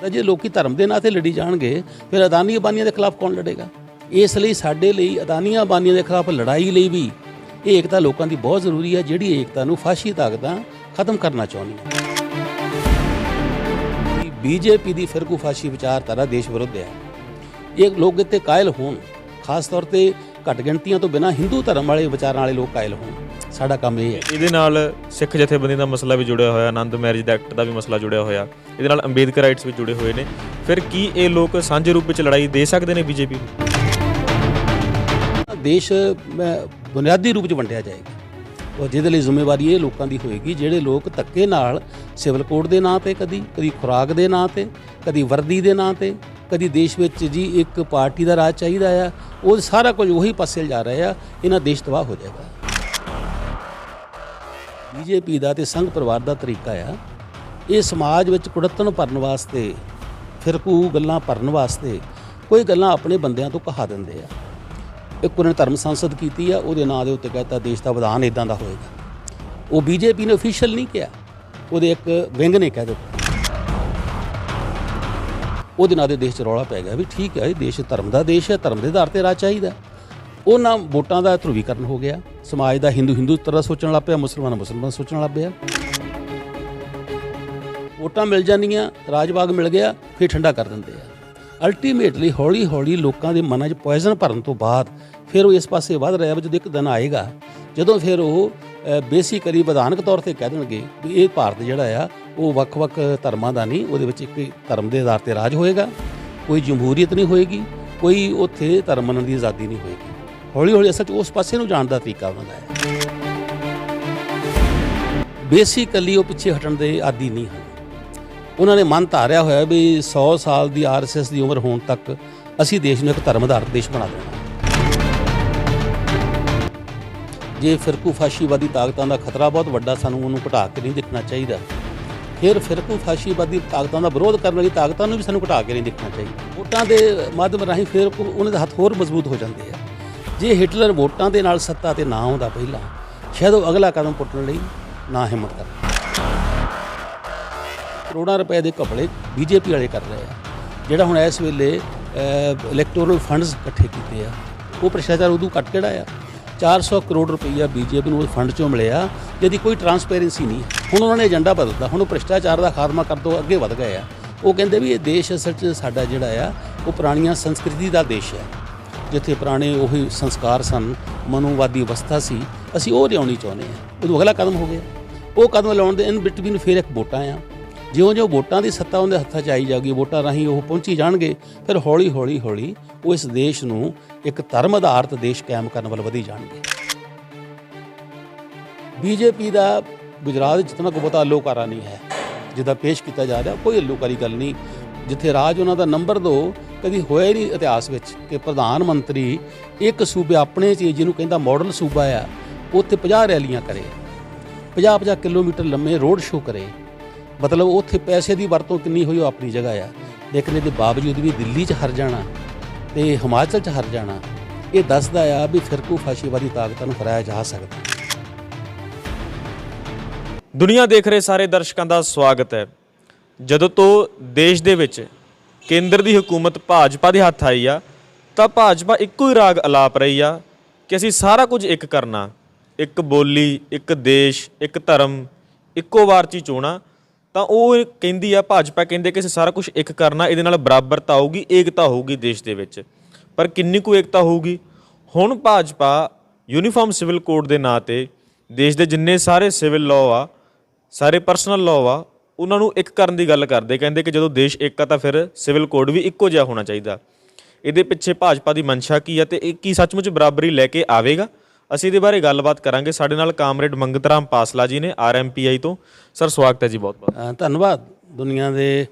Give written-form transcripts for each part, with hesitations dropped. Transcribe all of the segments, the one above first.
ਜੇ ਲੋਕੀ ਧਰਮ ਦੇ ਨਾਂ 'ਤੇ ਲੜੀ ਜਾਣਗੇ ਫਿਰ ਅਦਾਨੀ ਅੰਬਾਨੀਆਂ ਦੇ ਖਿਲਾਫ ਕੌਣ ਲੜੇਗਾ। ਇਸ ਲਈ ਸਾਡੇ ਲਈ ਅਦਾਨੀ ਅੰਬਾਨੀਆਂ ਦੇ ਖਿਲਾਫ ਲੜਾਈ ਲਈ ਵੀ ਇਹ ਏਕਤਾ ਲੋਕਾਂ ਦੀ ਬਹੁਤ ਜ਼ਰੂਰੀ ਹੈ, ਜਿਹੜੀ ਏਕਤਾ ਨੂੰ ਫਾਸ਼ੀ ਤਾਕਤਾਂ ਖਤਮ ਕਰਨਾ ਚਾਹੁੰਦੀਆਂ। ਬੀਜੇਪੀ ਦੀ ਫਿਰਕੂਫਾਸ਼ੀ ਵਿਚਾਰਧਾਰਾ ਦੇਸ਼ ਵਿਰੁੱਧ ਹੈ। ਇਹ ਲੋਕ ਇੱਥੇ ਕਾਇਲ ਹੋਣ, ਖਾਸ ਤੌਰ ਤੇ ਘੱਟ ਗਿਣਤੀਆਂ ਤੋਂ ਬਿਨਾਂ ਹਿੰਦੂ ਧਰਮ ਵਾਲੇ ਵਿਚਾਰਾਂ ਵਾਲੇ ਲੋਕ ਕਾਇਲ ਹੋਣ। ਸਾਡਾ ਕੰਮ ਇਹ ਹੈ। ਇਹਦੇ ਨਾਲ ਸਿੱਖ ਜਥੇਬੰਦੀ ਦਾ ਮਸਲਾ ਵੀ ਜੁੜਿਆ ਹੋਇਆ, ਆਨੰਦ ਮੈਰਿਜ ਦਾ ਐਕਟ ਦਾ ਵੀ ਮਸਲਾ ਜੁੜਿਆ ਹੋਇਆ, ਇਹਦੇ ਨਾਲ ਅੰਬੇਦਕਰ ਰਾਈਟਸ ਵੀ ਜੁੜੇ ਹੋਏ ਨੇ। ਫਿਰ ਕੀ ਇਹ ਲੋਕ ਸਾਂਝੇ ਰੂਪ ਵਿੱਚ ਲੜਾਈ ਦੇ ਸਕਦੇ ਨੇ ਬੀਜੇਪੀ ਨੂੰ? ਦੇਸ਼ ਬੁਨਿਆਦੀ ਰੂਪ 'ਚ ਵੰਡਿਆ ਜਾਏਗਾ ਔਰ ਜਿਹਦੇ ਲਈ ਜ਼ਿੰਮੇਵਾਰੀ ਇਹ ਲੋਕਾਂ ਦੀ ਹੋਏਗੀ ਜਿਹੜੇ ਲੋਕ ਧੱਕੇ ਨਾਲ ਸਿਵਲ ਕੋਡ ਦੇ ਨਾਂ 'ਤੇ, ਕਦੀ ਖੁਰਾਕ ਦੇ ਨਾਂ 'ਤੇ, ਕਦੀ ਵਰਦੀ ਦੇ ਨਾਂ 'ਤੇ, ਕਦੀ ਦੇਸ਼ ਵਿੱਚ ਜੀ ਇੱਕ ਪਾਰਟੀ ਦਾ ਰਾਜ ਚਾਹੀਦਾ ਆ, ਉਹ ਸਾਰਾ ਕੁਝ ਉਹੀ ਪਾਸੇ ਜਾ ਰਿਹਾ ਆ। ਇਹਨਾਂ ਦੇਸ਼ ਤਬਾਹ ਹੋ ਜਾਏਗਾ। ਬੀਜੇਪੀ ਦਾ ਤੇ ਸੰਘ ਪਰਿਵਾਰ ਦਾ ਤਰੀਕਾ ਆ, ਇਹ ਸਮਾਜ ਵਿੱਚ ਕੁੜੱਤਣ ਭਰਨ ਵਾਸਤੇ, ਫਿਰਕੂ ਗੱਲਾਂ ਭਰਨ ਵਾਸਤੇ ਕੋਈ ਗੱਲਾਂ ਆਪਣੇ ਬੰਦਿਆਂ ਤੋਂ ਕਹਾ ਦਿੰਦੇ ਆ। ਇੱਕ ਉਹਨੇ ਧਰਮ ਸੰਸਦ ਕੀਤੀ ਆ, ਉਹਦੇ ਨਾਂ ਦੇ ਉੱਤੇ ਕਹਿਤਾ ਦੇਸ਼ ਦਾ ਵਿਧਾਨ ਇਦਾਂ ਦਾ ਹੋਏਗਾ। ਉਹ ਬੀਜੇਪੀ ਨੇ ਅਫੀਸ਼ੀਅਲ ਨਹੀਂ ਕਿਹਾ, ਉਹਦੇ ਇੱਕ ਵਿੰਗ ਨੇ ਕਹਿ ਦਿੱਤਾ। ਉਹਦੇ ਨਾਂ ਦੇ ਦੇਸ਼ 'ਚ ਰੌਲਾ ਪੈ ਗਿਆ ਵੀ ਠੀਕ ਹੈ, ਇਹ ਦੇਸ਼ ਧਰਮ ਦਾ ਦੇਸ਼ ਹੈ, ਧਰਮ ਦੇ ਆਧਾਰ 'ਤੇ ਰਾਜ ਚਾਹੀਦਾ। ਉਹਨਾਂ ਵੋਟਾਂ ਦਾ ਧਰੁਵੀਕਰਨ ਹੋ ਗਿਆ, ਸਮਾਜ ਦਾ ਹਿੰਦੂ ਤਰ੍ਹਾਂ ਸੋਚਣ ਲੱਗ ਪਿਆ, ਮੁਸਲਮਾਨ ਸੋਚਣ ਲੱਗ ਪਿਆ। ਵੋਟਾਂ ਮਿਲ ਜਾਂਦੀਆਂ, ਰਾਜ ਬਾਗ ਮਿਲ ਗਿਆ, ਫਿਰ ਠੰਡਾ ਕਰ ਦਿੰਦੇ ਆ। ਅਲਟੀਮੇਟਲੀ ਹੌਲੀ ਹੌਲੀ ਲੋਕਾਂ ਦੇ ਮਨਾਂ 'ਚ ਪੋਇਜ਼ਨ ਭਰਨ ਤੋਂ ਬਾਅਦ ਫਿਰ ਉਹ ਇਸ ਪਾਸੇ ਵੱਧ ਰਿਹਾ। ਜਦੋਂ ਇੱਕ ਦਿਨ ਆਏਗਾ ਜਦੋਂ ਫਿਰ ਉਹ ਬੇਸਿਕਲੀ ਵਿਧਾਨਕ ਤੌਰ 'ਤੇ ਕਹਿ ਦੇਣਗੇ ਵੀ ਇਹ ਭਾਰਤ ਜਿਹੜਾ ਆ ਉਹ ਵੱਖ-ਵੱਖ ਧਰਮਾਂ ਦਾ ਨਹੀਂ, ਉਹਦੇ ਵਿੱਚ ਇੱਕ ਧਰਮ ਦੇ ਆਧਾਰ 'ਤੇ ਰਾਜ ਹੋਏਗਾ, ਕੋਈ ਜਮਹੂਰੀਅਤ ਨਹੀਂ ਹੋਏਗੀ, ਕੋਈ ਉੱਥੇ ਧਰਮ ਮੰਨਣ ਦੀ ਆਜ਼ਾਦੀ ਨਹੀਂ ਹੋਏਗੀ। ਹੌਲੀ ਹੌਲੀ ਅਸਲ 'ਚ ਉਸ ਪਾਸੇ ਨੂੰ ਜਾਣ ਦਾ ਤਰੀਕਾ ਉਹਨਾਂ ਦਾ ਹੈ। ਬੇਸਿਕਲੀ ਉਹ ਪਿੱਛੇ ਹਟਣ ਦੇ ਆਦੀ ਨਹੀਂ ਹਨ। ਉਹਨਾਂ ਨੇ ਮਨ ਧਾਰਿਆ ਹੋਇਆ ਵੀ 100 ਸਾਲ ਦੀ RSS ਦੀ ਉਮਰ ਹੋਣ ਤੱਕ ਅਸੀਂ ਦੇਸ਼ ਨੂੰ ਇੱਕ ਧਰਮ ਆਧਾਰਿਤ ਦੇਸ਼ ਬਣਾ ਦੇਣਾ। ਜੇ ਫਿਰਕੂ ਫਾਸ਼ੀਵਾਦੀ ਤਾਕਤਾਂ ਦਾ ਖਤਰਾ ਬਹੁਤ ਵੱਡਾ, ਸਾਨੂੰ ਉਹਨੂੰ ਘਟਾ ਕੇ ਨਹੀਂ ਦੇਖਣਾ ਚਾਹੀਦਾ। ਫਿਰ ਫਿਰਕੂ ਫਾਸ਼ੀਵਾਦੀ ਤਾਕਤਾਂ ਦਾ ਵਿਰੋਧ ਕਰਨ ਵਾਲੀ ਤਾਕਤਾਂ ਨੂੰ ਵੀ ਸਾਨੂੰ ਘਟਾ ਕੇ ਨਹੀਂ ਦੇਖਣਾ ਚਾਹੀਦਾ। ਵੋਟਾਂ ਦੇ ਮਾਧਿਅਮ ਰਾਹੀਂ ਫਿਰ ਉਹਨਾਂ ਦੇ ਹੱਥ ਹੋਰ ਮਜ਼ਬੂਤ ਹੋ ਜਾਂਦੇ ਆ। ਜੇ ਹਿਟਲਰ ਵੋਟਾਂ ਦੇ ਨਾਲ ਸੱਤਾ 'ਤੇ ਨਾ ਆਉਂਦਾ ਪਹਿਲਾਂ, ਸ਼ਾਇਦ ਉਹ ਅਗਲਾ ਕਦਮ ਪੁੱਟਣ ਲਈ ਨਾ ਹਿੰਮਤ ਕਰਦਾ। ਕਰੋੜਾਂ ਰੁਪਏ ਦੇ ਘਪਲੇ ਬੀਜੇਪੀ ਵਾਲੇ ਕਰ ਰਹੇ ਆ। ਜਿਹੜਾ ਹੁਣ ਇਸ ਵੇਲੇ ਇਲੈਕਟੋਰਲ ਫੰਡਸ ਇਕੱਠੇ ਕੀਤੇ ਆ, ਉਹ ਭ੍ਰਿਸ਼ਟਾਚਾਰ ਉਦੋਂ ਘੱਟ ਕਿਹੜਾ ਆ। 400 ਕਰੋੜ ਰੁਪਈਆ ਬੀਜੇਪੀ ਨੂੰ ਉਸ ਫੰਡ 'ਚੋਂ ਮਿਲਿਆ, ਜਿਹਦੀ ਕੋਈ ਟਰਾਂਸਪੇਰੈਂਸੀ ਨਹੀਂ। ਹੁਣ ਉਹਨਾਂ ਨੇ ਏਜੰਡਾ ਬਦਲਦਾ, ਹੁਣ ਉਹ ਭ੍ਰਿਸ਼ਟਾਚਾਰ ਦਾ ਖਾਤਮਾ ਕਰਨ ਤੋਂ ਅੱਗੇ ਵਧ ਗਏ ਆ। ਉਹ ਕਹਿੰਦੇ ਵੀ ਇਹ ਦੇਸ਼ ਅਸਲ 'ਚ ਸਾਡਾ ਜਿਹੜਾ ਆ ਉਹ ਪੁਰਾਣੀਆਂ ਸੰਸਕ੍ਰਿਤੀ ਦਾ ਦੇਸ਼ ਹੈ, ਜਿੱਥੇ ਪੁਰਾਣੇ ਉਹੀ ਸੰਸਕਾਰ ਸਨ, ਮਨੋਵਾਦੀ ਅਵਸਥਾ ਸੀ, ਅਸੀਂ ਉਹ ਲਿਆਉਣੀ ਚਾਹੁੰਦੇ ਹਾਂ। ਉਦੋਂ ਅਗਲਾ ਕਦਮ ਹੋ ਗਿਆ। ਉਹ ਕਦਮ ਲਾਉਣ ਦੇ ਇਨ ਬਿਟਵੀਨ ਫਿਰ ਇੱਕ ਵੋਟਾਂ ਆ। ਜਿਉਂ-ਜਿਉਂ ਵੋਟਾਂ ਦੀ ਸੱਤਾ ਉਹਦੇ ਹੱਥਾਂ 'ਚ ਆਈ ਜਾਊਗੀ, ਵੋਟਾਂ ਰਾਹੀਂ ਉਹ ਪਹੁੰਚੀ ਜਾਣਗੇ, ਫਿਰ ਹੌਲੀ ਉਹ ਇਸ ਦੇਸ਼ ਨੂੰ ਇੱਕ ਧਰਮ ਆਧਾਰਿਤ ਦੇਸ਼ ਕਾਇਮ ਕਰਨ ਵੱਲ ਵਧੀ ਜਾਣਗੇ। ਬੀਜੇਪੀ ਦਾ ਗੁਜਰਾਤ ਵਿੱਚ ਜਿਤਨਾ ਕੋਈ ਬਹੁਤਾ ਅੱਲੋਕਾਰਾ ਨਹੀਂ ਹੈ, ਜਿੱਦਾਂ ਪੇਸ਼ ਕੀਤਾ ਜਾ ਰਿਹਾ। ਕੋਈ ਅੱਲੋਕਾਰੀ ਗੱਲ ਨਹੀਂ। ਜਿੱਥੇ ਰਾਜ ਉਹਨਾਂ ਦਾ ਨੰਬਰ 2 ਕਦੀ ਹੋਇਆ ਹੀ ਨਹੀਂ ਇਤਿਹਾਸ ਵਿੱਚ ਕਿ ਪ੍ਰਧਾਨ ਮੰਤਰੀ ਇੱਕ ਸੂਬੇ ਆਪਣੇ 'ਚ ਜਿਹਨੂੰ ਕਹਿੰਦਾ ਮਾਡਲ ਸੂਬਾ ਆ, ਉੱਥੇ 50 ਰੈਲੀਆਂ ਕਰੇ, 50-50 ਕਿਲੋਮੀਟਰ ਲੰਮੇ ਰੋਡ ਸ਼ੋਅ ਕਰੇ। ਮਤਲਬ ਉੱਥੇ ਪੈਸੇ ਦੀ ਵਰਤੋਂ ਕਿੰਨੀ ਹੋਈ ਉਹ ਆਪਣੀ ਜਗ੍ਹਾ ਆ। ਲੇਕਿਨ ਇਹਦੇ ਬਾਵਜੂਦ ਵੀ ਦਿੱਲੀ 'ਚ ਹਾਰ ਜਾਣਾ ਤੇ ਹਿਮਾਚਲ 'ਚ ਹਾਰ ਜਾਣਾ, ਇਹ ਦੱਸਦਾ ਆ ਵੀ ਫਿਰਕੂ ਫਾਸ਼ੀਵਾਦੀ ਤਾਕਤਾਂ ਨੂੰ ਹਰਾਇਆ ਜਾ ਸਕਦਾ। ਦੁਨੀਆ ਦੇਖ ਰਹੇ ਸਾਰੇ ਦਰਸ਼ਕਾਂ ਦਾ ਸਵਾਗਤ ਹੈ। ਜਦੋਂ ਤੋਂ ਦੇਸ਼ ਦੇ ਵਿੱਚ ਕੇਂਦਰ ਦੀ ਹਕੂਮਤ ਭਾਜਪਾ ਦੇ ਹੱਥ ਆਈ ਆ, ਤਾਂ ਭਾਜਪਾ ਇੱਕੋ ਹੀ ਰਾਗ ਅਲਾਪ ਰਹੀ ਆ ਕਿ ਅਸੀਂ ਸਾਰਾ ਕੁਝ ਇੱਕ ਕਰਨਾ, ਇੱਕ ਬੋਲੀ, ਇੱਕ ਦੇਸ਼, ਇੱਕ ਧਰਮ, ਇੱਕੋ ਵਾਰ 'ਚ ਹੀ ਚੋਣਾ। ਤਾਂ ਉਹ ਕਹਿੰਦੀ ਆ, ਭਾਜਪਾ ਕਹਿੰਦੇ ਕਿ ਅਸੀਂ ਸਾਰਾ ਕੁਝ ਇੱਕ ਕਰਨਾ, ਇਹਦੇ ਨਾਲ ਬਰਾਬਰਤਾ ਹੋਊਗੀ, ਏਕਤਾ ਹੋਊਗੀ ਦੇਸ਼ ਦੇ ਵਿੱਚ। ਪਰ ਕਿੰਨੀ ਕੁ ਏਕਤਾ ਹੋਊਗੀ? ਹੁਣ ਭਾਜਪਾ ਯੂਨੀਫਾਰਮ ਸਿਵਲ ਕੋਡ ਦੇ ਨਾਂ 'ਤੇ ਦੇਸ਼ ਦੇ ਜਿੰਨੇ ਸਾਰੇ ਸਿਵਲ ਲਾਅ ਆ, ਸਾਰੇ ਪਰਸਨਲ ਲਾਅ ਆ, ਉਹਨਾਂ ਨੂੰ ਇੱਕ ਕਰਨ ਦੀ ਗੱਲ ਕਰਦੇ। ਕਹਿੰਦੇ ਕਿ ਜਦੋਂ ਦੇਸ਼ ਇੱਕ ਆ ਤਾਂ ਫਿਰ ਸਿਵਲ ਕੋਡ ਵੀ ਇੱਕੋ ਜਿਹਾ ਹੋਣਾ ਚਾਹੀਦਾ। ਇਹਦੇ ਪਿੱਛੇ ਭਾਜਪਾ ਦੀ ਮਨਸ਼ਾ ਕੀ ਆ ਤੇ ਇਹ ਕੀ ਸੱਚਮੁੱਚ ਬਰਾਬਰੀ ਲੈ ਕੇ ਆਵੇਗਾ? ਅਸੀਂ ਇਹਦੇ ਬਾਰੇ ਗੱਲਬਾਤ ਕਰਾਂਗੇ। ਸਾਡੇ ਨਾਲ ਕਾਮਰੇਡ ਮੰਗਤ ਰਾਮ ਪਾਸਲਾ ਜੀ ਨੇ, RMPI ਤੋਂ। ਸਰ ਸਵਾਗਤ ਹੈ ਜੀ, ਬਹੁਤ ਬਹੁਤ ਧੰਨਵਾਦ। ਦੁਨੀਆ ਦੇ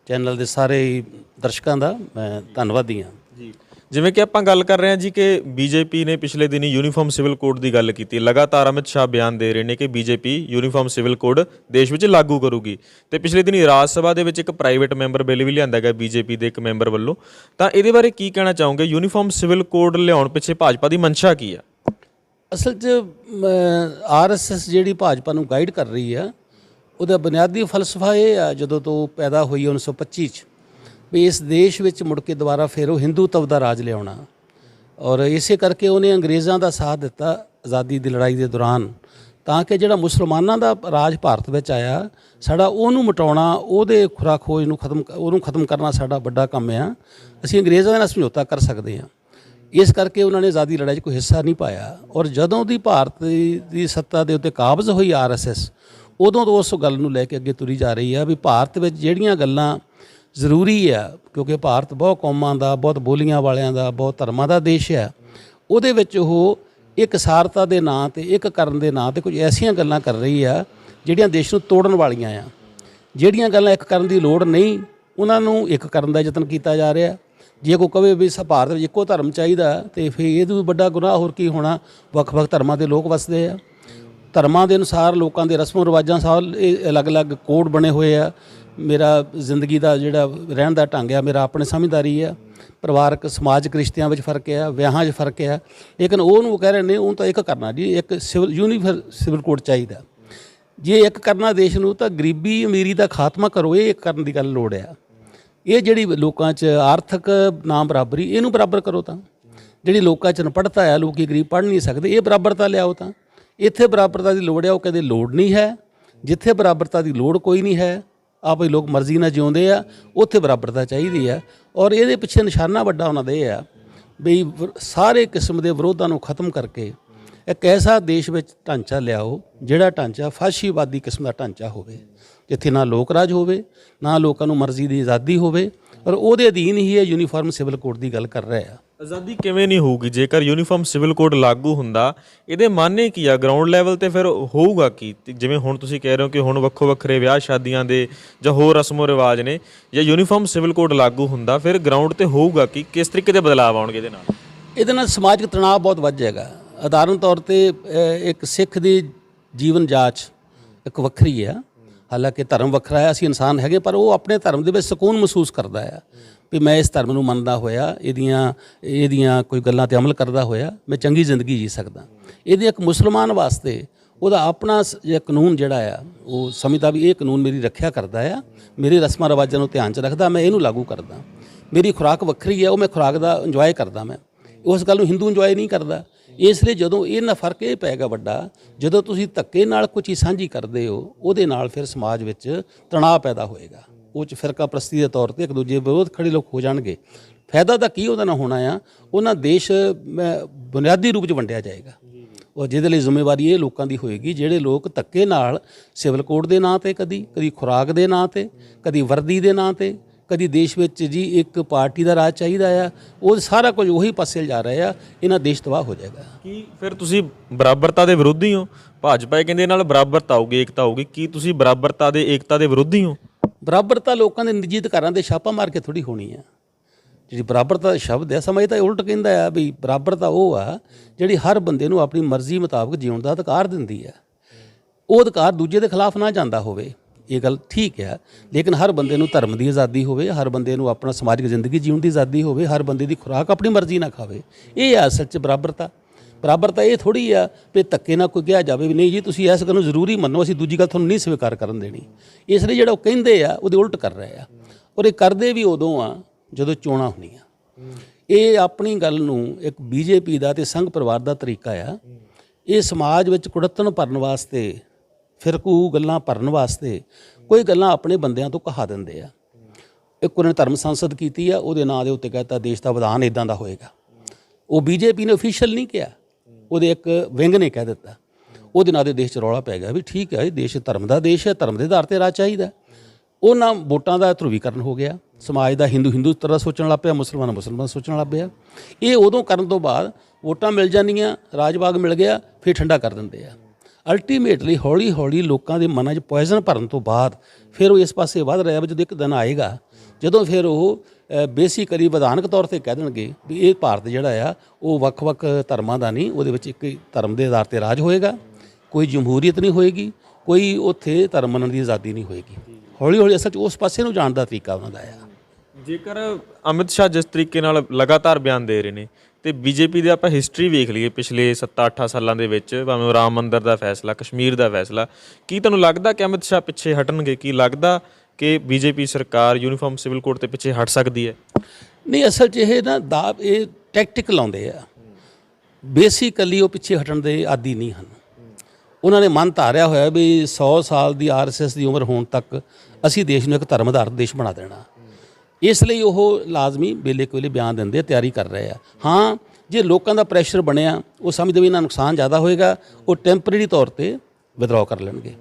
ਚੈਨਲ ਦੇ ਸਾਰੇ ਦਰਸ਼ਕਾਂ ਦਾ ਮੈਂ ਧੰਨਵਾਦੀ ਹਾਂ ਜੀ। ਜਿਵੇਂ ਕਿ ਆਪਾਂ ਗੱਲ ਕਰ ਰਹੇ ਹਾਂ ਜੀ ਕਿ ਬੀਜੇਪੀ ਨੇ ਪਿਛਲੇ ਦਿਨੀ ਯੂਨੀਫਾਰਮ ਸਿਵਲ ਕੋਡ ਦੀ ਗੱਲ ਕੀਤੀ। ਲਗਾਤਾਰ ਅਮਿਤ ਸ਼ਾਹ ਬਿਆਨ ਦੇ ਰਹੇ ਨੇ ਕਿ ਬੀਜੇਪੀ ਯੂਨੀਫਾਰਮ ਸਿਵਲ ਕੋਡ ਦੇਸ਼ ਵਿੱਚ ਲਾਗੂ ਕਰੂਗੀ। ਤੇ ਪਿਛਲੇ ਦਿਨੀ ਰਾਜ ਸਭਾ ਦੇ ਵਿੱਚ ਇੱਕ ਪ੍ਰਾਈਵੇਟ ਮੈਂਬਰ ਬਿੱਲ ਵੀ ਲਿਆਂਦਾ ਗਿਆ ਬੀਜੇਪੀ ਦੇ ਇੱਕ ਮੈਂਬਰ ਵੱਲੋਂ। ਤਾਂ ਇਹਦੇ ਬਾਰੇ ਕੀ ਕਹਿਣਾ ਚਾਹੋਗੇ? ਯੂਨੀਫਾਰਮ ਸਿਵਲ ਕੋਡ ਲਿਆਉਣ ਪਿੱਛੇ ਭਾਜਪਾ ਦੀ ਮਨਸ਼ਾ ਕੀ ਆ? ਅਸਲ 'ਚ RSS ਜਿਹੜੀ ਭਾਜਪਾ ਨੂੰ ਗਾਈਡ ਕਰ ਰਹੀ ਆ, ਉਹਦਾ ਬੁਨਿਆਦੀ ਫਲਸਫਾ ਇਹ ਆ, ਜਦੋਂ ਤੋਂ ਪੈਦਾ ਹੋਈ 1925 'ਚ ਵੀ ਇਸ ਦੇਸ਼ ਵਿੱਚ ਮੁੜ ਕੇ ਦੁਬਾਰਾ ਫਿਰ ਉਹ ਹਿੰਦੂਤਵ ਦਾ ਰਾਜ ਲਿਆਉਣਾ। ਔਰ ਇਸੇ ਕਰਕੇ ਉਹਨੇ ਅੰਗਰੇਜ਼ਾਂ ਦਾ ਸਾਥ ਦਿੱਤਾ ਆਜ਼ਾਦੀ ਦੀ ਲੜਾਈ ਦੇ ਦੌਰਾਨ, ਤਾਂ ਕਿ ਜਿਹੜਾ ਮੁਸਲਮਾਨਾਂ ਦਾ ਰਾਜ ਭਾਰਤ ਵਿੱਚ ਆਇਆ ਸਾਡਾ ਉਹਨੂੰ ਮਿਟਾਉਣਾ, ਉਹਦੇ ਖੁਰਾ ਖੋਜ ਨੂੰ ਖਤਮ ਕਰਨਾ ਸਾਡਾ ਵੱਡਾ ਕੰਮ ਆ। ਅਸੀਂ ਅੰਗਰੇਜ਼ਾਂ ਨਾਲ ਸਮਝੌਤਾ ਕਰ ਸਕਦੇ ਹਾਂ। ਇਸ ਕਰਕੇ ਉਹਨਾਂ ਨੇ ਆਜ਼ਾਦੀ ਲੜਾਈ 'ਚ ਕੋਈ ਹਿੱਸਾ ਨਹੀਂ ਪਾਇਆ। ਔਰ ਜਦੋਂ ਦੀ ਭਾਰਤ ਦੀ ਸੱਤਾ ਦੇ ਉੱਤੇ ਕਾਬਜ਼ ਹੋਈ RSS, ਉਦੋਂ ਤੋਂ ਉਸ ਗੱਲ ਨੂੰ ਲੈ ਕੇ ਅੱਗੇ ਤੁਰੀ ਜਾ ਰਹੀ ਆ ਵੀ ਭਾਰਤ ਵਿੱਚ ਜਿਹੜੀਆਂ ਗੱਲਾਂ ਜ਼ਰੂਰੀ ਆ, ਕਿਉਂਕਿ ਭਾਰਤ ਬਹੁਤ ਕੌਮਾਂ ਦਾ, ਬਹੁਤ ਬੋਲੀਆਂ ਵਾਲਿਆਂ ਦਾ, ਬਹੁਤ ਧਰਮਾਂ ਦਾ ਦੇਸ਼ ਆ, ਉਹਦੇ ਵਿੱਚ ਉਹ ਇੱਕ ਸਾਰਤਾ ਦੇ ਨਾਂ 'ਤੇ, ਇੱਕ ਕਰਨ ਦੇ ਨਾਂ 'ਤੇ ਕੁਝ ਐਸੀਆਂ ਗੱਲਾਂ ਕਰ ਰਹੀ ਆ ਜਿਹੜੀਆਂ ਦੇਸ਼ ਨੂੰ ਤੋੜਨ ਵਾਲੀਆਂ ਆ। ਜਿਹੜੀਆਂ ਗੱਲਾਂ ਇੱਕ ਕਰਨ ਦੀ ਲੋੜ ਨਹੀਂ, ਉਹਨਾਂ ਨੂੰ ਇੱਕ ਕਰਨ ਦਾ ਯਤਨ ਕੀਤਾ ਜਾ ਰਿਹਾ। ਜੇ ਕੋਈ ਕਵੇ ਵੀ ਭਾਰਤ ਵਿੱਚ ਇੱਕੋ ਧਰਮ ਚਾਹੀਦਾ, ਤੇ ਫਿਰ ਇਹ ਤੋਂ ਵੱਡਾ ਗੁਨਾਹ ਹੋਰ ਕੀ ਹੋਣਾ। ਵੱਖ-ਵੱਖ ਧਰਮਾਂ ਦੇ ਲੋਕ ਵਸਦੇ ਆ, ਧਰਮਾਂ ਦੇ ਅਨੁਸਾਰ ਲੋਕਾਂ ਦੇ ਰਸਮੋ ਰਿਵਾਜਾਂ ਸਾਲ ਇਹ ਅਲੱਗ-ਅਲੱਗ ਕੋਡ ਬਣੇ ਹੋਏ ਆ। ਮੇਰਾ ਜ਼ਿੰਦਗੀ ਦਾ ਜਿਹੜਾ ਰਹਿਣ ਦਾ ਢੰਗ ਆ, ਮੇਰਾ ਆਪਣੇ ਸਮਝਦਾਰੀ ਆ, ਪਰਿਵਾਰਕ ਸਮਾਜਿਕ ਰਿਸ਼ਤਿਆਂ ਵਿੱਚ ਫਰਕ ਆ, ਵਿਆਹਾਂ 'ਚ ਫਰਕ ਆ, ਲੇਕਿਨ ਉਹਨੂੰ ਕਹਿ ਰਹੇ ਨੇ ਉਹਨੂੰ ਤਾਂ ਇੱਕ ਕਰਨਾ ਜੀ, ਇੱਕ ਸਿਵਲ ਕੋਡ ਚਾਹੀਦਾ। ਜੇ ਇੱਕ ਕਰਨਾ ਦੇਸ਼ ਨੂੰ, ਤਾਂ ਗਰੀਬੀ ਅਮੀਰੀ ਦਾ ਖਾਤਮਾ ਕਰੋ, ਇਹ ਇੱਕ ਕਰਨ ਦੀ ਗੱਲ ਲੋੜ ਆ। ਇਹ ਜਿਹੜੀ ਲੋਕਾਂ 'ਚ ਆਰਥਿਕ ਨਾ ਬਰਾਬਰੀ, ਇਹਨੂੰ ਬਰਾਬਰ ਕਰੋ। ਤਾਂ ਜਿਹੜੀ ਲੋਕਾਂ 'ਚ ਅਨਪੜ੍ਹਤਾ ਆ, ਲੋਕ ਗਰੀਬ ਪੜ੍ਹ ਨਹੀਂ ਸਕਦੇ, ਇਹ ਬਰਾਬਰਤਾ ਲਿਆਓ। ਤਾਂ ਇੱਥੇ ਬਰਾਬਰਤਾ ਦੀ ਲੋੜ ਆ, ਉਹ ਕਦੇ ਲੋੜ ਨਹੀਂ ਹੈ। ਜਿੱਥੇ ਬਰਾਬਰਤਾ ਦੀ ਲੋੜ ਕੋਈ ਨਹੀਂ ਹੈ, ਆਪੇ ਲੋਕ ਮਰਜ਼ੀ ਨਾਲ ਜਿਉਂਦੇ ਆ, ਉੱਥੇ ਬਰਾਬਰਤਾ ਚਾਹੀਦੀ ਆ। ਔਰ ਇਹਦੇ ਪਿੱਛੇ ਨਿਸ਼ਾਨਾ ਵੱਡਾ ਉਹਨਾਂ ਦਾ ਇਹ ਆ ਵੀ ਸਾਰੇ ਕਿਸਮ ਦੇ ਵਿਰੋਧਾਂ ਨੂੰ ਖਤਮ ਕਰਕੇ ਇੱਕ ਐਸਾ ਦੇਸ਼ ਵਿੱਚ ਢਾਂਚਾ ਲਿਆਓ, ਜਿਹੜਾ ਢਾਂਚਾ ਫਾਸ਼ੀਵਾਦੀ ਕਿਸਮ ਦਾ ਢਾਂਚਾ ਹੋਵੇ, ਜਿੱਥੇ ਨਾ ਲੋਕ ਰਾਜ ਹੋਵੇ, ਨਾ ਲੋਕਾਂ ਨੂੰ ਮਰਜ਼ੀ ਦੀ ਆਜ਼ਾਦੀ ਹੋਵੇ। ਔਰ ਉਹਦੇ ਅਧੀਨ ਹੀ ਇਹ ਯੂਨੀਫਾਰਮ ਸਿਵਲ ਕੋਡ ਦੀ ਗੱਲ ਕਰ ਰਹੇ ਆ। ਆਜ਼ਾਦੀ ਕਿਵੇਂ ਨਹੀਂ ਹੋਊਗੀ ਜੇਕਰ ਯੂਨੀਫਾਰਮ ਸਿਵਲ ਕੋਡ ਲਾਗੂ ਹੁੰਦਾ? ਇਹਦੇ ਮਾਨੇ ਕੀ ਆ ਗਰਾਊਂਡ ਲੈਵਲ ਤੇ? ਫਿਰ ਹੋਊਗਾ ਕੀ? ਜਿਵੇਂ ਹੁਣ ਤੁਸੀਂ ਕਹਿ ਰਹੇ ਹੋ ਕਿ ਹੁਣ ਵੱਖੋ ਵੱਖਰੇ ਵਿਆਹ ਸ਼ਾਦੀਆਂ ਦੇ ਜਾਂ ਹੋਰ ਰਸਮੋ ਰਿਵਾਜ ਨੇ, ਜੇ ਯੂਨੀਫਾਰਮ ਸਿਵਲ ਕੋਡ ਲਾਗੂ ਹੁੰਦਾ ਫਿਰ ਗਰਾਊਂਡ ਤੇ ਹੋਊਗਾ ਕੀ? ਕਿਸ ਤਰੀਕੇ ਦੇ ਬਦਲਾਅ ਆਉਣਗੇ ਇਹਦੇ ਨਾਲ? ਇਹਦੇ ਨਾਲ ਸਮਾਜਿਕ ਤਣਾਅ ਬਹੁਤ ਵੱਧ ਜਾਏਗਾ। ਉਦਾਹਰਨ ਤੌਰ 'ਤੇ ਇੱਕ ਸਿੱਖ ਦੀ ਜੀਵਨ ਜਾਂਚ ਇੱਕ ਵੱਖਰੀ ਆ। ਹਾਲਾਂਕਿ ਧਰਮ ਵੱਖਰਾ ਹੈ, ਅਸੀਂ ਇਨਸਾਨ ਹੈਗੇ, ਪਰ ਉਹ ਆਪਣੇ ਧਰਮ ਦੇ ਵਿੱਚ ਸਕੂਨ ਮਹਿਸੂਸ ਕਰਦਾ ਆ ਵੀ ਮੈਂ ਇਸ ਧਰਮ ਨੂੰ ਮੰਨਦਾ ਹੋਇਆ, ਇਹਦੀਆਂ ਕੋਈ ਗੱਲਾਂ 'ਤੇ ਅਮਲ ਕਰਦਾ ਹੋਇਆ ਮੈਂ ਚੰਗੀ ਜ਼ਿੰਦਗੀ ਜੀ ਸਕਦਾ। ਇਹਦੇ ਇੱਕ ਮੁਸਲਮਾਨ ਵਾਸਤੇ ਉਹਦਾ ਆਪਣਾ ਕਾਨੂੰਨ ਜਿਹੜਾ ਆ, ਉਹ ਸਮਝਦਾ ਵੀ ਇਹ ਕਾਨੂੰਨ ਮੇਰੀ ਰੱਖਿਆ ਕਰਦਾ ਆ, ਮੇਰੇ ਰਸਮਾਂ ਰਿਵਾਜਾਂ ਨੂੰ ਧਿਆਨ 'ਚ ਰੱਖਦਾ, ਮੈਂ ਇਹਨੂੰ ਲਾਗੂ ਕਰਦਾ। ਮੇਰੀ ਖੁਰਾਕ ਵੱਖਰੀ ਹੈ, ਉਹ ਮੈਂ ਖੁਰਾਕ ਦਾ ਇੰਜੋਏ ਕਰਦਾ। ਮੈਂ ਉਸ ਗੱਲ ਨੂੰ ਹਿੰਦੂ ਇੰਜੋਏ ਨਹੀਂ ਕਰਦਾ। ਇਸ ਲਈ ਜਦੋਂ ਇਹਨਾਂ ਫਰਕ ਇਹ ਪਏਗਾ ਵੱਡਾ, ਜਦੋਂ ਤੁਸੀਂ ਧੱਕੇ ਨਾਲ ਕੁਝ ਚੀਜ਼ ਸਾਂਝੀ ਕਰਦੇ ਹੋ, ਉਹਦੇ ਨਾਲ ਫਿਰ ਸਮਾਜ ਵਿੱਚ ਤਣਾਅ ਪੈਦਾ ਹੋਏਗਾ। ਉਹ 'ਚ ਫਿਰਕਾ ਪ੍ਰਸਤੀ ਦੇ ਤੌਰ 'ਤੇ ਇੱਕ ਦੂਜੇ ਵਿਰੋਧ ਖੜੇ ਲੋਕ ਹੋ ਜਾਣਗੇ। ਫਾਇਦਾ ਤਾਂ ਕੀ ਉਹਦਾ ਨਾ ਹੋਣਾ ਆ, ਉਹਨਾਂ ਦੇਸ਼ ਬੁਨਿਆਦੀ ਰੂਪ 'ਚ ਵੰਡਿਆ ਜਾਏਗਾ। ਉਹ ਜਿਹਦੇ ਲਈ ਜ਼ਿੰਮੇਵਾਰੀ ਇਹ ਲੋਕਾਂ ਦੀ ਹੋਏਗੀ ਜਿਹੜੇ ਲੋਕ ਧੱਕੇ ਨਾਲ ਸਿਵਲ ਕੋਡ ਦੇ ਨਾਂ 'ਤੇ, ਕਦੀ ਖੁਰਾਕ ਦੇ ਨਾਂ 'ਤੇ, ਕਦੀ ਵਰਦੀ ਦੇ ਨਾਂ 'ਤੇ, ਕਦੀ ਦੇਸ਼ ਵਿੱਚ ਜੀ ਇੱਕ ਪਾਰਟੀ ਦਾ ਰਾਜ ਚਾਹੀਦਾ ਆ, ਉਹ ਸਾਰਾ ਕੁਝ ਉਹੀ ਪਾਸੇ ਜਾ ਰਿਹਾ ਆ। ਇਹਨਾਂ ਦੇਸ਼ ਤਬਾਹ ਹੋ ਜਾਏਗਾ। ਕੀ ਫਿਰ ਤੁਸੀਂ ਬਰਾਬਰਤਾ ਦੇ ਵਿਰੋਧੀ ਹੋ? ਭਾਜਪਾ ਕਹਿੰਦੇ ਇਹ ਨਾਲ ਬਰਾਬਰਤਾ ਆਊਗੀ, ਏਕਤਾ ਆਊਗੀ। ਕੀ ਤੁਸੀਂ ਬਰਾਬਰਤਾ ਦੇ, ਏਕਤਾ ਦੇ ਵਿਰੋਧੀ ਹੋ? ਬਰਾਬਰਤਾ ਲੋਕਾਂ ਦੇ ਨਿੱਜੀ ਅਧਿਕਾਰਾਂ ਦੇ ਛਾਪਾ ਮਾਰ ਕੇ ਥੋੜ੍ਹੀ ਹੋਣੀ ਆ। ਜਿਹੜੀ ਬਰਾਬਰਤਾ ਦਾ ਸ਼ਬਦ ਹੈ, ਸਮਝ ਤਾਂ ਉਲਟ ਕਹਿੰਦਾ ਆ ਵੀ ਬਰਾਬਰਤਾ ਉਹ ਆ ਜਿਹੜੀ ਹਰ ਬੰਦੇ ਨੂੰ ਆਪਣੀ ਮਰਜ਼ੀ ਮੁਤਾਬਕ ਜਿਉਣ ਦਾ ਅਧਿਕਾਰ ਦਿੰਦੀ ਆ। ਉਹ ਅਧਿਕਾਰ ਦੂਜੇ ਦੇ ਖਿਲਾਫ ਨਾ ਜਾਂਦਾ ਹੋਵੇ, ਇਹ ਗੱਲ ਠੀਕ ਹੈ, ਲੇਕਿਨ ਹਰ ਬੰਦੇ ਨੂੰ ਧਰਮ ਦੀ ਆਜ਼ਾਦੀ ਹੋਵੇ, ਹਰ ਬੰਦੇ ਨੂੰ ਆਪਣਾ ਸਮਾਜਿਕ ਜ਼ਿੰਦਗੀ ਜਿਉਣ ਦੀ ਆਜ਼ਾਦੀ ਹੋਵੇ, ਹਰ ਬੰਦੇ ਦੀ ਖੁਰਾਕ ਆਪਣੀ ਮਰਜ਼ੀ ਨਾਲ ਖਾਵੇ। ਇਹ ਆ ਅਸਲ 'ਚ ਬਰਾਬਰਤਾ। ਬਰਾਬਰਤਾ ਇਹ ਥੋੜ੍ਹੀ ਆ ਵੀ ਧੱਕੇ ਨਾਲ ਕੋਈ ਕਿਹਾ ਜਾਵੇ ਵੀ ਨਹੀਂ ਜੀ ਤੁਸੀਂ ਇਸ ਗੱਲ ਨੂੰ ਜ਼ਰੂਰੀ ਮੰਨੋ, ਅਸੀਂ ਦੂਜੀ ਗੱਲ ਤੁਹਾਨੂੰ ਨਹੀਂ ਸਵੀਕਾਰ ਕਰਨ ਦੇਣੀ। ਇਸ ਲਈ ਜਿਹੜਾ ਉਹ ਕਹਿੰਦੇ ਆ ਉਹਦੇ ਉਲਟ ਕਰ ਰਹੇ ਆ, ਔਰ ਇਹ ਕਰਦੇ ਵੀ ਉਦੋਂ ਆ ਜਦੋਂ ਚੋਣਾਂ ਹੋਣੀਆਂ। ਇਹ ਆਪਣੀ ਗੱਲ ਨੂੰ ਇੱਕ BJP ਦਾ ਅਤੇ ਸੰਘ ਪਰਿਵਾਰ ਦਾ ਤਰੀਕਾ ਆ। ਇਹ ਸਮਾਜ ਵਿੱਚ ਕੁੜੱਤਣ ਭਰਨ ਵਾਸਤੇ, ਫਿਰਕੂ ਗੱਲਾਂ ਭਰਨ ਵਾਸਤੇ ਕੋਈ ਗੱਲਾਂ ਆਪਣੇ ਬੰਦਿਆਂ ਤੋਂ ਕਹਾ ਦਿੰਦੇ ਆ। ਇੱਕ ਉਹਨਾਂ ਨੇ ਧਰਮ ਸੰਸਦ ਕੀਤੀ ਆ, ਉਹਦੇ ਨਾਂ ਦੇ ਉੱਤੇ ਕਹਿਤਾ ਦੇਸ਼ ਦਾ ਵਿਧਾਨ ਇੱਦਾਂ ਦਾ ਹੋਏਗਾ। ਉਹ BJP ਨੇ ਅਫੀਸ਼ੀਅਲ ਨਹੀਂ ਕਿਹਾ, ਉਹਦੇ ਇੱਕ ਵਿੰਗ ਨੇ ਕਹਿ ਦਿੱਤਾ। ਉਹਦੇ ਨਾਂ ਦੇ ਦੇਸ਼ 'ਚ ਰੌਲਾ ਪੈ ਗਿਆ ਵੀ ਠੀਕ ਹੈ, ਇਹ ਦੇਸ਼ ਧਰਮ ਦਾ ਦੇਸ਼ ਹੈ, ਧਰਮ ਦੇ ਆਧਾਰ 'ਤੇ ਰਾਜ ਚਾਹੀਦਾ। ਉਹਨਾਂ ਵੋਟਾਂ ਦਾ ਧਰੁਵੀਕਰਨ ਹੋ ਗਿਆ। ਸਮਾਜ ਦਾ ਹਿੰਦੂ ਤਰ੍ਹਾਂ ਸੋਚਣ ਲੱਗ ਪਿਆ, ਮੁਸਲਮਾਨ ਸੋਚਣ ਲੱਗ ਪਿਆ। ਇਹ ਉਦੋਂ ਕਰਨ ਤੋਂ ਬਾਅਦ ਵੋਟਾਂ ਮਿਲ ਜਾਂਦੀਆਂ, ਰਾਜ ਬਾਗ ਮਿਲ ਗਿਆ, ਫਿਰ ਠੰਡਾ ਕਰ ਦਿੰਦੇ ਆ। ਅਲਟੀਮੇਟਲੀ ਹੌਲੀ ਹੌਲੀ ਲੋਕਾਂ ਦੇ ਮਨਾਂ 'ਚ ਪੋਇਜ਼ਨ ਭਰਨ ਤੋਂ ਬਾਅਦ ਫਿਰ ਉਹ ਇਸ ਪਾਸੇ ਵੱਧ ਰਿਹਾ ਵੀ ਜਦੋਂ ਇੱਕ ਦਿਨ ਆਏਗਾ ਜਦੋਂ ਫਿਰ ਉਹ ਬੇਸਿਕਲੀ ਵਿਧਾਨਕ ਤੌਰ 'ਤੇ ਕਹਿ ਦੇਣਗੇ ਵੀ ਇਹ ਭਾਰਤ ਜਿਹੜਾ ਆ ਉਹ ਵੱਖ-ਵੱਖ ਧਰਮਾਂ ਦਾ ਨਹੀਂ, ਉਹਦੇ ਵਿੱਚ ਇੱਕ ਧਰਮ ਦੇ ਆਧਾਰ 'ਤੇ ਰਾਜ ਹੋਏਗਾ, ਕੋਈ ਜਮਹੂਰੀਅਤ ਨਹੀਂ ਹੋਏਗੀ, ਕੋਈ ਉੱਥੇ ਧਰਮ ਮੰਨਣ ਦੀ ਆਜ਼ਾਦੀ ਨਹੀਂ ਹੋਏਗੀ। ਹੌਲੀ ਹੌਲੀ ਅਸਲ 'ਚ ਉਸ ਪਾਸੇ ਨੂੰ ਜਾਣ ਦਾ ਤਰੀਕਾ ਉਹਨਾਂ ਦਾ ਆ। ਜੇਕਰ ਅਮਿਤ ਸ਼ਾਹ ਜਿਸ ਤਰੀਕੇ ਨਾਲ ਲਗਾਤਾਰ ਬਿਆਨ ਦੇ ਰਹੇ ਨੇ ਤੇ BJP ਦੇ ਆਪਾਂ ਹਿਸਟਰੀ ਵੇਖ ਲਈਏ ਪਿਛਲੇ 7-8 ਸਾਲਾਂ ਦੇ ਵਿੱਚ, ਭਾਵੇਂ ਰਾਮ ਮੰਦਿਰ ਦਾ ਫੈਸਲਾ, ਕਸ਼ਮੀਰ ਦਾ ਫੈਸਲਾ, ਕੀ ਤੁਹਾਨੂੰ ਲੱਗਦਾ ਕਿ ਅਮਿਤ ਸ਼ਾਹ ਪਿੱਛੇ ਹਟਣਗੇ? ਕੀ ਲੱਗਦਾ ਕਿ ਬੀਜੇਪੀ ਸਰਕਾਰ ਯੂਨੀਫਾਰਮ ਸਿਵਲ ਕੋਡ ਤੇ ਪਿੱਛੇ ਹਟ ਸਕਦੀ ਹੈ? ਨਹੀਂ, ਅਸਲ 'ਚ ਇਹ ਨਾ ਇਹ ਟੈਕਟਿਕ ਲਾਉਂਦੇ ਆ। ਬੇਸਿਕਲੀ ਉਹ ਪਿੱਛੇ ਹਟਣ ਦੇ ਆਦੀ ਨਹੀਂ ਹਨ। ਉਹਨਾਂ ਨੇ ਮਨ ਧਾਰਿਆ ਹੋਇਆ ਵੀ 100 ਸਾਲ ਦੀ RSS ਦੀ ਉਮਰ ਹੋਣ ਤੱਕ ਅਸੀਂ ਦੇਸ਼ ਨੂੰ ਇੱਕ ਧਰਮ ਆਧਾਰਿਤ ਦੇਸ਼ ਬਣਾ ਦੇਣਾ। ਇਸ ਲਈ ਉਹ ਲਾਜ਼ਮੀ ਵੇਲੇ ਕੋਲੇ ਬਿਆਨ ਦਿੰਦੇ, ਤਿਆਰੀ ਕਰ ਰਹੇ ਆ। ਹਾਂ, ਜੇ ਲੋਕਾਂ ਦਾ ਪ੍ਰੈਸ਼ਰ ਬਣਿਆ, ਉਹ ਸਮਝਦੇ ਵੀ ਇਹਨਾਂ ਨੁਕਸਾਨ ਜ਼ਿਆਦਾ ਹੋਏਗਾ, ਉਹ ਟੈਂਪਰੇਰੀ ਤੌਰ ਤੇ ਵਿਦਡਰਾਅ ਕਰ ਲੈਣਗੇ,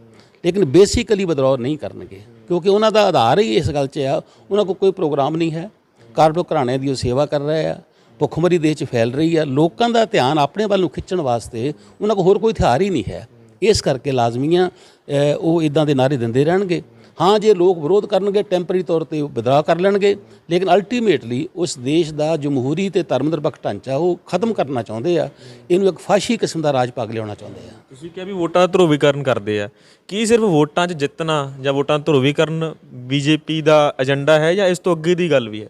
ਲੇਕਿਨ ਬੇਸਿਕਲੀ ਵਿਦਡਰਾਅ ਨਹੀਂ ਕਰਨਗੇ, ਕਿਉਂਕਿ ਉਹਨਾਂ ਦਾ ਆਧਾਰ ਹੀ ਇਸ ਗੱਲ 'ਚ ਆ। ਉਹਨਾਂ ਕੋਲ ਕੋਈ ਪ੍ਰੋਗਰਾਮ ਨਹੀਂ ਹੈ। ਕਾਰਪੋਰੇਟ ਘਰਾਣਿਆਂ ਦੀ ਉਹ ਸੇਵਾ ਕਰ ਰਹੇ ਆ। ਭੁੱਖਮਰੀ ਦੇਸ਼ 'ਚ ਫੈਲ ਰਹੀ ਆ। ਲੋਕਾਂ ਦਾ ਧਿਆਨ ਆਪਣੇ ਵੱਲ ਨੂੰ ਖਿੱਚਣ ਵਾਸਤੇ ਉਹਨਾਂ ਕੋਲ ਹੋਰ ਕੋਈ ਹਥਿਆਰ ਹੀ ਨਹੀਂ ਹੈ। ਇਸ ਕਰਕੇ ਲਾਜ਼ਮੀਆਂ ਉਹ ਇਦਾਂ ਦੇ ਨਾਅਰੇ ਦਿੰਦੇ ਰਹਿਣਗੇ। ਹਾਂ, ਜੇ ਲੋਕ ਵਿਰੋਧ ਕਰਨਗੇ, ਟੈਂਪਰੇਰੀ ਤੌਰ ਤੇ ਵਿਦਡਰਾਅ ਕਰ ਲੈਣਗੇ, ਲੇਕਿਨ ਅਲਟੀਮੇਟਲੀ ਉਸ ਦੇਸ਼ ਦਾ ਜਮਹੂਰੀ ਤੇ ਧਰਮ ਨਿਰਪੱਖ ਢਾਂਚਾ ਉਹ ਖਤਮ ਕਰਨਾ ਚਾਹੁੰਦੇ ਆ। ਇਹਨੂੰ ਇੱਕ ਫਾਸ਼ੀ ਕਿਸਮ ਦਾ ਰਾਜ ਭਾਗ ਲਿਆਉਣਾ ਚਾਹੁੰਦੇ ਆ। ਤੁਸੀਂ ਕਿਹਾ ਵੀ ਵੋਟਾਂ ਧਰੁਵੀਕਰਨ ਕਰਦੇ ਆ। ਕੀ ਸਿਰਫ ਵੋਟਾਂ 'ਚ ਜਿੱਤਣਾ ਜਾਂ ਵੋਟਾਂ ਧਰੁਵੀਕਰਨ ਬੀਜੇਪੀ ਦਾ ਏਜੰਡਾ ਹੈ ਜਾਂ ਇਸ ਤੋਂ ਅੱਗੇ ਦੀ ਗੱਲ ਵੀ ਹੈ?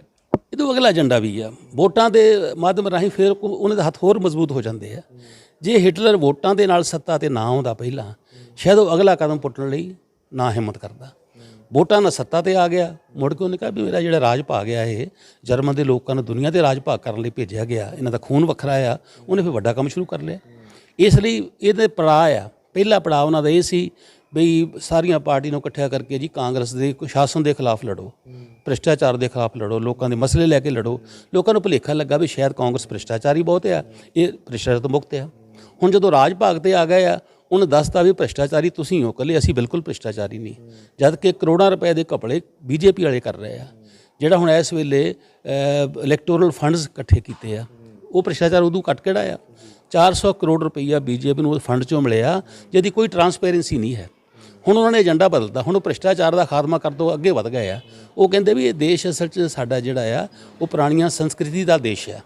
ਇਹ ਤੋਂ ਅਗਲਾ ਏਜੰਡਾ ਵੀ ਆ। ਵੋਟਾਂ ਦੇ ਮਾਧਿਅਮ ਰਾਹੀਂ ਫਿਰ ਉਹਨਾਂ ਦੇ ਹੱਥ ਹੋਰ ਮਜ਼ਬੂਤ ਹੋ ਜਾਂਦੇ ਆ। ਜੇ ਹਿਟਲਰ ਵੋਟਾਂ ਦੇ ਨਾਲ ਸੱਤਾ ਤੇ ਨਾ ਆਉਂਦਾ ਪਹਿਲਾਂ, ਸ਼ਾਇਦ ਉਹ ਅਗਲਾ ਕਦਮ ਪੁੱਟਣ ਲਈ ਨਾ ਹਿੰਮਤ ਕਰਦਾ। ਵੋਟਾਂ ਨਾਲ ਸੱਤਾ ਤੇ ਆ ਗਿਆ, ਮੁੜ ਕੇ ਉਹਨੇ ਕਿਹਾ ਵੀ ਮੇਰਾ ਜਿਹੜਾ ਰਾਜ ਭਾਗ ਆ, ਇਹ ਜਰਮਨ ਦੇ ਲੋਕਾਂ ਨੂੰ ਦੁਨੀਆ ਦੇ ਰਾਜ ਭਾਗ ਕਰਨ ਲਈ ਭੇਜਿਆ ਗਿਆ, ਇਹਨਾਂ ਦਾ ਖੂਨ ਵੱਖਰਾ ਆ। ਉਹਨੇ ਫਿਰ ਵੱਡਾ ਕੰਮ ਸ਼ੁਰੂ ਕਰ ਲਿਆ। ਇਸ ਲਈ ਇਹਦੇ ਪੜਾਅ ਆ। ਪਹਿਲਾ ਪੜਾਅ ਉਹਨਾਂ ਦਾ ਇਹ ਸੀ ਬਈ ਸਾਰੀਆਂ ਪਾਰਟੀ ਨੂੰ ਇਕੱਠਿਆ ਕਰਕੇ ਜੀ ਕਾਂਗਰਸ ਦੇ ਸ਼ਾਸਨ ਦੇ ਖਿਲਾਫ ਲੜੋ, ਭ੍ਰਿਸ਼ਟਾਚਾਰ ਦੇ ਖਿਲਾਫ ਲੜੋ, ਲੋਕਾਂ ਦੇ ਮਸਲੇ ਲੈ ਕੇ ਲੜੋ। ਲੋਕਾਂ ਨੂੰ ਭੁਲੇਖਾ ਲੱਗਾ ਵੀ ਸ਼ਾਇਦ ਕਾਂਗਰਸ ਭ੍ਰਿਸ਼ਟਾਚਾਰੀ ਬਹੁਤ ਆ, ਇਹ ਭ੍ਰਿਸ਼ਟਾਚਾਰ ਤੋਂ ਮੁਕਤ ਆ। ਹੁਣ ਜਦੋਂ ਰਾਜ ਭਾਗ ਤੇ ਆ ਗਏ ਆ, ਉਹਨੇ ਦੱਸਤਾ ਵੀ ਭ੍ਰਿਸ਼ਟਾਚਾਰੀ ਤੁਸੀਂ ਹੋ ਇਕੱਲੇ, ਅਸੀਂ ਬਿਲਕੁਲ ਭ੍ਰਿਸ਼ਟਾਚਾਰੀ ਨਹੀਂ। ਜਦ ਕਿ ਕਰੋੜਾਂ ਰੁਪਏ ਦੇ ਘਪਲੇ ਬੀਜੇਪੀ ਵਾਲੇ ਕਰ ਰਹੇ ਆ। ਜਿਹੜਾ ਹੁਣ ਇਸ ਵੇਲੇ ਇਲੈਕਟੋਰਲ ਫੰਡਸ ਇਕੱਠੇ ਕੀਤੇ ਆ, ਉਹ ਭ੍ਰਿਸ਼ਟਾਚਾਰ ਉਦੋਂ ਘੱਟ ਕਿਹੜਾ ਆ। 400 ਕਰੋੜ ਰੁਪਈਆ ਬੀਜੇਪੀ ਨੂੰ ਫੰਡ 'ਚੋਂ ਮਿਲਿਆ, ਜਿਹਦੀ ਕੋਈ ਟਰਾਂਸਪੇਰੈਂਸੀ ਨਹੀਂ ਹੈ। ਹੁਣ ਉਹਨਾਂ ਨੇ ਏਜੰਡਾ ਬਦਲਤਾ। ਹੁਣ ਉਹ ਭ੍ਰਿਸ਼ਟਾਚਾਰ ਦਾ ਖਾਤਮਾ ਕਰਨ ਤੋਂ ਅੱਗੇ ਵਧ ਗਏ ਆ। ਉਹ ਕਹਿੰਦੇ ਵੀ ਇਹ ਦੇਸ਼ ਅਸਲ 'ਚ ਸਾਡਾ ਜਿਹੜਾ ਆ ਉਹ ਪੁਰਾਣੀਆਂ ਸੰਸਕ੍ਰਿਤੀ ਦਾ ਦੇਸ਼ ਆ,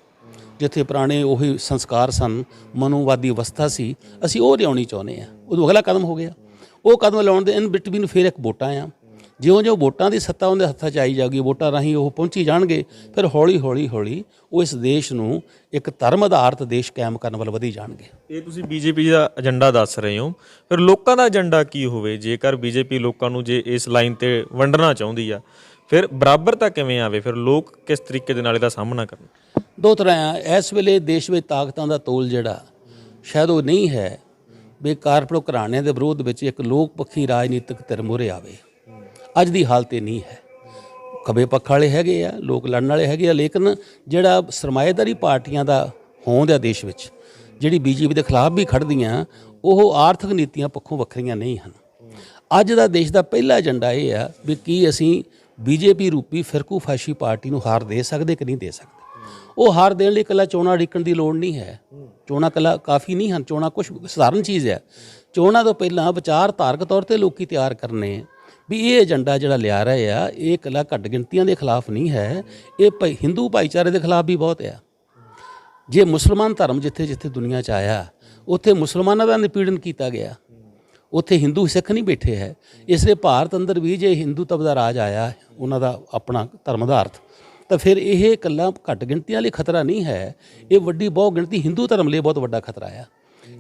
ਜਿੱਥੇ ਪੁਰਾਣੇ ਉਹੀ ਸੰਸਕਾਰ ਸਨ, ਮਨੋਵਾਦੀ ਅਵਸਥਾ ਸੀ, ਅਸੀਂ ਉਹ ਲਿਆਉਣੀ ਚਾਹੁੰਦੇ ਹਾਂ। ਉਦੋਂ ਅਗਲਾ ਕਦਮ ਹੋ ਗਿਆ। ਉਹ ਕਦਮ ਲਾਉਣ ਦੇ ਇਨ ਬਿਟਵੀਨ ਫਿਰ ਇੱਕ ਵੋਟਾਂ ਆ। ਜਿਉਂ-ਜਿਉਂ ਵੋਟਾਂ ਦੀ ਸੱਤਾ ਉਹਦੇ ਹੱਥਾਂ 'ਚ ਆਈ ਜਾਊਗੀ, ਵੋਟਾਂ ਰਾਹੀਂ ਉਹ ਪਹੁੰਚੀ ਜਾਣਗੇ, ਫਿਰ ਹੌਲੀ ਉਹ ਇਸ ਦੇਸ਼ ਨੂੰ ਇੱਕ ਧਰਮ ਆਧਾਰਿਤ ਦੇਸ਼ ਕਾਇਮ ਕਰਨ ਵੱਲ ਵਧੀ ਜਾਣਗੇ। ਇਹ ਤੁਸੀਂ ਬੀਜੇਪੀ ਦਾ ਏਜੰਡਾ ਦੱਸ ਰਹੇ ਹੋ, ਫਿਰ ਲੋਕਾਂ ਦਾ ਏਜੰਡਾ ਕੀ ਹੋਵੇ? ਜੇਕਰ ਬੀਜੇਪੀ ਲੋਕਾਂ ਨੂੰ ਜੇ ਇਸ ਲਾਈਨ ਤੇ ਵੰਡਣਾ ਚਾਹੁੰਦੀ ਆ, ਫਿਰ ਬਰਾਬਰਤਾ ਕਿਵੇਂ ਆਵੇ? ਫਿਰ ਲੋਕ ਕਿਸ ਤਰੀਕੇ ਦੇ ਨਾਲ ਇਹਦਾ ਸਾਹਮਣਾ ਕਰਨ? ਦੋ ਤਰ੍ਹਾਂ ਆ। ਇਸ ਵੇਲੇ ਦੇਸ਼ ਵਿੱਚ ਤਾਕਤਾਂ ਦਾ ਤੋਲ ਜਿਹੜਾ ਸ਼ਾਇਦ ਉਹ ਨਹੀਂ ਹੈ ਵੀ ਕਾਰਪੋਰੇਟ ਘਰਾਣਿਆਂ ਦੇ ਵਿਰੋਧ ਵਿੱਚ ਇੱਕ ਲੋਕ ਪੱਖੀ ਰਾਜਨੀਤਿਕ ਧਿਰ ਮੂਹਰੇ ਆਵੇ। ਅੱਜ ਦੀ ਹਾਲਤ ਇਹ ਨਹੀਂ ਹੈ। ਖੱਬੇ ਪੱਖ ਵਾਲੇ ਹੈਗੇ ਆ, ਲੋਕ ਲੜਨ ਵਾਲੇ ਹੈਗੇ ਆ, ਲੇਕਿਨ ਜਿਹੜਾ ਸਰਮਾਏਦਾਰੀ ਪਾਰਟੀਆਂ ਦਾ ਹੋਂਦ ਆ ਦੇਸ਼ ਵਿੱਚ, ਜਿਹੜੀ ਬੀਜੇਪੀ ਦੇ ਖਿਲਾਫ ਵੀ ਖੜ੍ਹਦੀਆਂ, ਉਹ ਆਰਥਿਕ ਨੀਤੀਆਂ ਪੱਖੋਂ ਵੱਖਰੀਆਂ ਨਹੀਂ ਹਨ। ਅੱਜ ਦਾ ਦੇਸ਼ ਦਾ ਪਹਿਲਾ ਏਜੰਡਾ ਇਹ ਆ ਵੀ ਕੀ ਅਸੀਂ ਬੀਜੇਪੀ ਰੂਪੀ ਫਿਰਕੂਫਾਸ਼ੀ ਪਾਰਟੀ ਨੂੰ ਹਾਰ ਦੇ ਸਕਦੇ ਕਿ ਨਹੀਂ ਦੇ ਸਕਦੇ। ਉਹ ਹਾਰ ਦੇਣ ਲਈ ਇਕੱਲਾ ਚੋਣਾਂ ਅੜਿੱਕਣ ਦੀ ਲੋੜ ਨਹੀਂ ਹੈ। ਚੋਣਾਂ ਇਕੱਲਾ ਕਾਫੀ ਨਹੀਂ ਹਨ। ਚੋਣਾਂ ਕੁਛ ਸਧਾਰਨ ਚੀਜ਼ ਹੈ। ਚੋਣਾਂ ਤੋਂ ਪਹਿਲਾਂ ਵਿਚਾਰਧਾਰਕ ਤੌਰ ਤੇ ਲੋਕੀ ਤਿਆਰ ਕਰਨੇ ਵੀ ਇਹ ਏਜੰਡਾ ਜਿਹੜਾ ਲਿਆ ਰਹੇ ਆ, ਇਹ ਇਕੱਲਾ ਘੱਟ ਗਿਣਤੀਆਂ ਦੇ ਖਿਲਾਫ ਨਹੀਂ ਹੈ, ਇਹ ਹਿੰਦੂ ਭਾਈਚਾਰੇ ਦੇ ਖਿਲਾਫ ਵੀ ਬਹੁਤ ਆ। ਜੇ ਮੁਸਲਮਾਨ ਧਰਮ ਜਿੱਥੇ ਦੁਨੀਆ 'ਚ ਆਇਆ, ਉੱਥੇ ਮੁਸਲਮਾਨਾਂ ਦਾ ਨਿਪੀੜਨ ਕੀਤਾ ਗਿਆ, ਉੱਥੇ ਹਿੰਦੂ ਸਿੱਖ ਨਹੀਂ ਬੈਠੇ ਹੈ। ਇਸ ਲਈ ਭਾਰਤ ਅੰਦਰ ਵੀ ਜੇ ਹਿੰਦੂਤਵ ਦਾ ਰਾਜ ਆਇਆ, ਉਹਨਾਂ ਦਾ ਆਪਣਾ ਧਰਮ ਆਧਾਰਿਤ, ਤਾਂ ਫਿਰ ਇਹ ਇਕੱਲਾ ਘੱਟ ਗਿਣਤੀਆਂ ਲਈ ਖਤਰਾ ਨਹੀਂ ਹੈ, ਇਹ ਵੱਡੀ ਬਹੁ ਗਿਣਤੀ ਹਿੰਦੂ ਧਰਮ ਲਈ ਬਹੁਤ ਵੱਡਾ ਖਤਰਾ ਆ।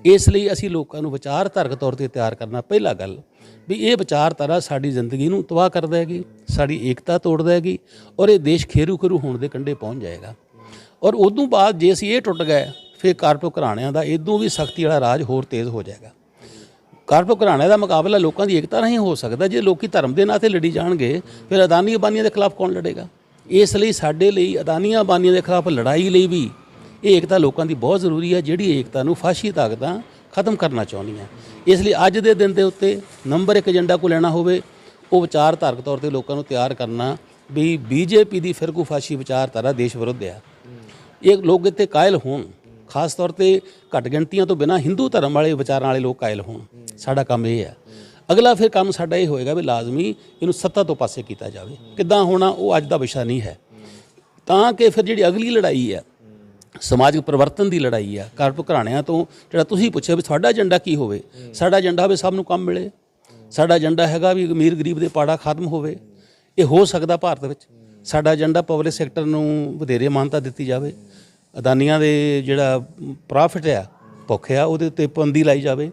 ਇਸ ਲਈ ਅਸੀਂ ਲੋਕਾਂ ਨੂੰ ਵਿਚਾਰਧਾਰਕ ਤੌਰ ਤੇ ਤਿਆਰ ਕਰਨਾ। ਪਹਿਲਾ ਗੱਲ ਵੀ ਇਹ ਵਿਚਾਰਧਾਰਾ ਸਾਡੀ ਜ਼ਿੰਦਗੀ ਨੂੰ ਤਬਾਹ ਕਰ ਦੇਗੀ, ਸਾਡੀ ਏਕਤਾ ਤੋੜ ਦੇਗੀ, ਔਰ ਇਹ ਦੇਸ਼ ਖੇਰੂ ਹੋਣ ਦੇ ਕੰਢੇ ਪਹੁੰਚ ਜਾਏਗਾ। ਔਰ ਉਦੋਂ ਬਾਅਦ ਜੇ ਅਸੀਂ ਇਹ ਟੁੱਟ ਗਏ, ਫਿਰ ਕਾਰਪੋਰੇਟ ਘਰਾਣਿਆਂ ਦਾ ਇਦੋਂ ਵੀ ਸਖਤੀ ਵਾਲਾ ਰਾਜ ਹੋਰ ਤੇਜ਼ ਹੋ ਜਾਏਗਾ। ਕਾਰਪੋਰੇਟ ਘਰਾਣਿਆਂ ਦਾ ਮੁਕਾਬਲਾ ਲੋਕਾਂ ਦੀ ਏਕਤਾ ਨਹੀਂ ਹੋ ਸਕਦਾ। ਜੇ ਲੋਕੀ ਧਰਮ ਦੇ ਨਾਂ 'ਤੇ ਲੜੀ ਜਾਣਗੇ, ਫਿਰ ਅਦਾਨੀ ਅੰਬਾਨੀਆਂ ਦੇ ਖਿਲਾਫ ਕੌਣ ਲੜੇਗਾ? ਇਸ ਲਈ ਸਾਡੇ ਲਈ ਅਦਾਨੀਆਂ ਅੰਬਾਨੀਆਂ ਦੇ ਖਿਲਾਫ ਲੜਾਈ ਲਈ ਵੀ ਇਹ ਏਕਤਾ ਲੋਕਾਂ ਦੀ ਬਹੁਤ ਜ਼ਰੂਰੀ ਹੈ, ਜਿਹੜੀ ਏਕਤਾ ਨੂੰ ਫਾਸ਼ੀ ਤਾਕਤਾਂ ਖਤਮ ਕਰਨਾ ਚਾਹੁੰਦੀਆਂ। ਇਸ ਲਈ ਅੱਜ ਦੇ ਦਿਨ ਦੇ ਉੱਤੇ ਨੰਬਰ 1 ਏਜੰਡਾ ਕੋ ਲੈਣਾ ਹੋਵੇ, ਉਹ ਵਿਚਾਰਧਾਰਕ ਤੌਰ ਤੇ ਲੋਕਾਂ ਨੂੰ ਤਿਆਰ ਕਰਨਾ ਵੀ ਬੀਜੇਪੀ ਦੀ ਫਿਰਕੂਫਾਸ਼ੀ ਵਿਚਾਰਧਾਰਾ ਦੇਸ਼ ਵਿਰੁੱਧ ਆ। ਇਹ ਲੋਕ ਇੱਥੇ ਕਾਇਲ ਹੋਣ, ਖਾਸ ਤੌਰ ਤੇ ਘੱਟ ਗਿਣਤੀਆਂ ਤੋਂ ਬਿਨਾਂ ਹਿੰਦੂ ਧਰਮ ਵਾਲੇ ਵਿਚਾਰਾਂ ਵਾਲੇ ਲੋਕ ਕਾਇਲ ਹੋਣ। ਸਾਡਾ ਕੰਮ ਇਹ ਹੈ। ਅਗਲਾ ਫਿਰ ਕੰਮ ਸਾਡਾ ਇਹ ਹੋਏਗਾ ਵੀ ਲਾਜ਼ਮੀ ਇਹਨੂੰ ਸੱਤਾ ਤੋਂ ਪਾਸੇ ਕੀਤਾ ਜਾਵੇ। ਕਿੱਦਾਂ ਹੋਣਾ ਉਹ ਅੱਜ ਦਾ ਵਿਸ਼ਾ ਨਹੀਂ ਹੈ, ਤਾਂ ਕਿ ਫਿਰ ਜਿਹੜੀ ਅਗਲੀ ਲੜਾਈ ਆ, ਸਮਾਜਿਕ ਪਰਿਵਰਤਨ ਦੀ ਲੜਾਈ ਆ, ਕਾਰਪੋਰੇਟ ਘਰਾਣਿਆਂ ਤੋਂ ਜਿਹੜਾ ਤੁਸੀਂ ਪੁੱਛਿਆ ਵੀ ਤੁਹਾਡਾ ਏਜੰਡਾ ਕੀ ਹੋਵੇ। ਸਾਡਾ ਏਜੰਡਾ ਹੋਵੇ ਸਭ ਨੂੰ ਕੰਮ ਮਿਲੇ। ਸਾਡਾ ਏਜੰਡਾ ਹੈਗਾ ਵੀ ਅਮੀਰ ਗਰੀਬ ਦੇ ਪਾੜਾ ਖਤਮ ਹੋਵੇ। ਇਹ ਹੋ ਸਕਦਾ ਭਾਰਤ ਵਿੱਚ। ਸਾਡਾ ਏਜੰਡਾ ਪਬਲਿਕ ਸੈਕਟਰ ਨੂੰ ਵਧੇਰੇ ਮਾਨਤਾ ਦਿੱਤੀ ਜਾਵੇ। ਅਦਾਨੀਆਂ ਦੇ ਜਿਹੜਾ ਪ੍ਰੋਫਿਟ ਆ, ਭੁੱਖ ਆ, ਉਹਦੇ ਉੱਤੇ ਪਾਬੰਦੀ ਲਾਈ ਜਾਵੇ,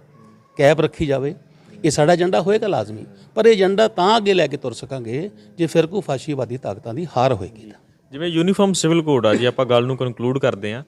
ਕੈਪ ਰੱਖੀ ਜਾਵੇ। ਇਹ ਸਾਡਾ ਏਜੰਡਾ ਹੋਏਗਾ ਲਾਜ਼ਮੀ, ਪਰ ਇਹ ਏਜੰਡਾ ਤਾਂ ਅੱਗੇ ਲੈ ਕੇ ਤੁਰ ਸਕਾਂਗੇ ਜੇ ਫਿਰਕੂ ਫਾਸ਼ੀਵਾਦੀ ਤਾਕਤਾਂ ਦੀ ਹਾਰ ਹੋਏਗੀ। ਜਿਵੇਂ ਯੂਨੀਫਾਰਮ ਸਿਵਲ ਕੋਡ ਆ ਜੀ, ਆਪਾਂ ਗੱਲ ਨੂੰ ਕਨਕਲੂਡ ਕਰਦੇ ਹਾਂ